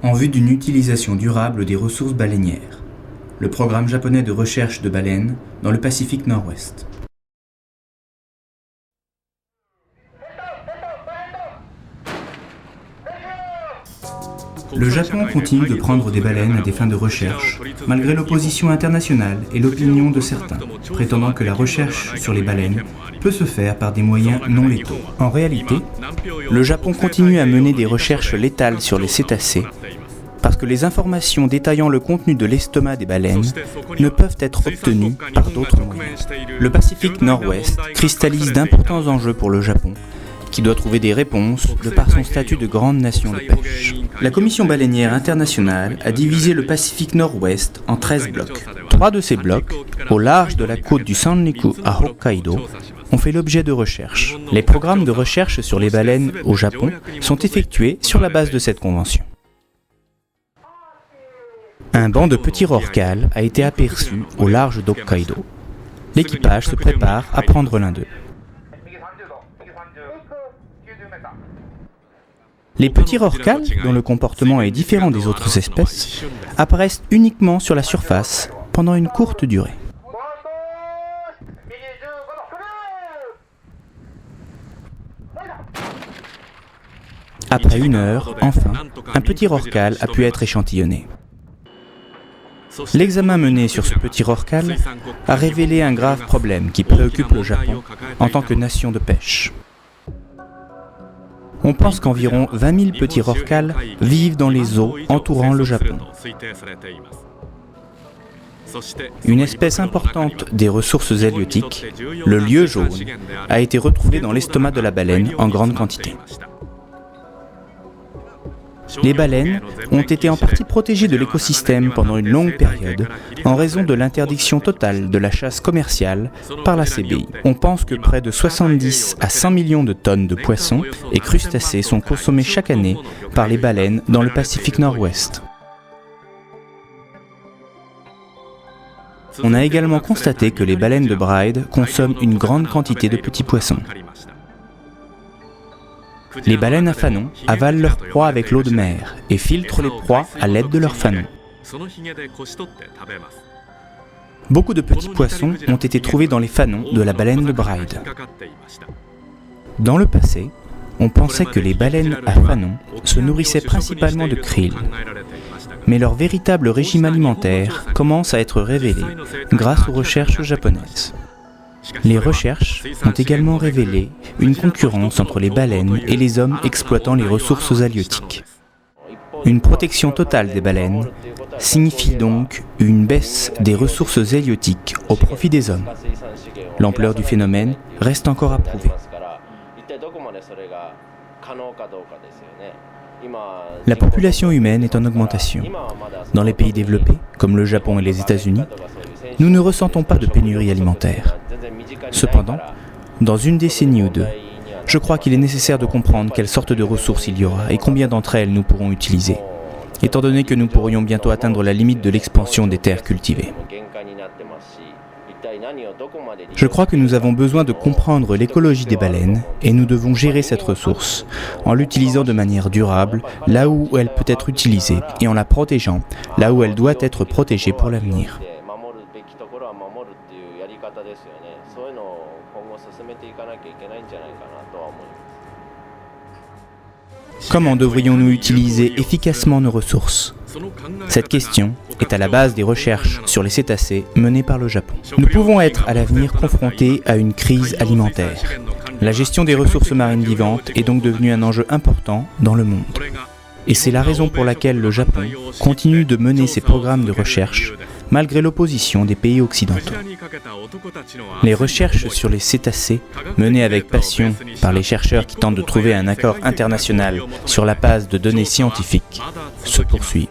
en vue d'une utilisation durable des ressources baleinières. Le programme japonais de recherche de baleines dans le Pacifique Nord-Ouest. Le Japon continue de prendre des baleines à des fins de recherche, malgré l'opposition internationale et l'opinion de certains, prétendant que la recherche sur les baleines peut se faire par des moyens non létaux. En réalité, le Japon continue à mener des recherches létales sur les cétacés, parce que les informations détaillant le contenu de l'estomac des baleines ne peuvent être obtenues par d'autres moyens. Le Pacifique Nord-Ouest cristallise d'importants enjeux pour le Japon, qui doit trouver des réponses de par son statut de grande nation de pêche. La Commission baleinière internationale a divisé le Pacifique Nord-Ouest en 13 blocs. 3 de ces blocs, au large de la côte du Sanriku à Hokkaido, ont fait l'objet de recherches. Les programmes de recherche sur les baleines au Japon sont effectués sur la base de cette convention. Un banc de petits rorquals a été aperçu au large d'Hokkaido. L'équipage se prépare à prendre l'un d'eux. Les petits rorquals, dont le comportement est différent des autres espèces, apparaissent uniquement sur la surface pendant une courte durée. Après 1 heure, enfin, un petit rorqual a pu être échantillonné. L'examen mené sur ce petit rorqual a révélé un grave problème qui préoccupe le Japon en tant que nation de pêche. On pense qu'environ 20 000 petits rorquals vivent dans les eaux entourant le Japon. Une espèce importante des ressources halieutiques, le lieu jaune, a été retrouvée dans l'estomac de la baleine en grande quantité. Les baleines ont été en partie protégées de l'écosystème pendant une longue période en raison de l'interdiction totale de la chasse commerciale par la CBI. On pense que près de 70 à 100 millions de tonnes de poissons et crustacés sont consommés chaque année par les baleines dans le Pacifique Nord-Ouest. On a également constaté que les baleines de Bride consomment une grande quantité de petits poissons. Les baleines à fanon avalent leurs proies avec l'eau de mer et filtrent les proies à l'aide de leurs fanons. Beaucoup de petits poissons ont été trouvés dans les fanons de la baleine de Bride. Dans le passé, on pensait que les baleines à fanon se nourrissaient principalement de krill. Mais leur véritable régime alimentaire commence à être révélé grâce aux recherches japonaises. Les recherches ont également révélé une concurrence entre les baleines et les hommes exploitant les ressources halieutiques. Une protection totale des baleines signifie donc une baisse des ressources halieutiques au profit des hommes. L'ampleur du phénomène reste encore à prouver. La population humaine est en augmentation. Dans les pays développés, comme le Japon et les États-Unis, nous ne ressentons pas de pénurie alimentaire. Cependant, dans une décennie ou deux, je crois qu'il est nécessaire de comprendre quelle sorte de ressources il y aura et combien d'entre elles nous pourrons utiliser, étant donné que nous pourrions bientôt atteindre la limite de l'expansion des terres cultivées. Je crois que nous avons besoin de comprendre l'écologie des baleines et nous devons gérer cette ressource en l'utilisant de manière durable là où elle peut être utilisée et en la protégeant là où elle doit être protégée pour l'avenir. Comment devrions-nous utiliser efficacement nos ressources ? Cette question est à la base des recherches sur les cétacés menées par le Japon. Nous pouvons être à l'avenir confrontés à une crise alimentaire. La gestion des ressources marines vivantes est donc devenue un enjeu important dans le monde. Et c'est la raison pour laquelle le Japon continue de mener ses programmes de recherche malgré l'opposition des pays occidentaux. Les recherches sur les cétacés, menées avec passion par les chercheurs qui tentent de trouver un accord international sur la base de données scientifiques, se poursuivent.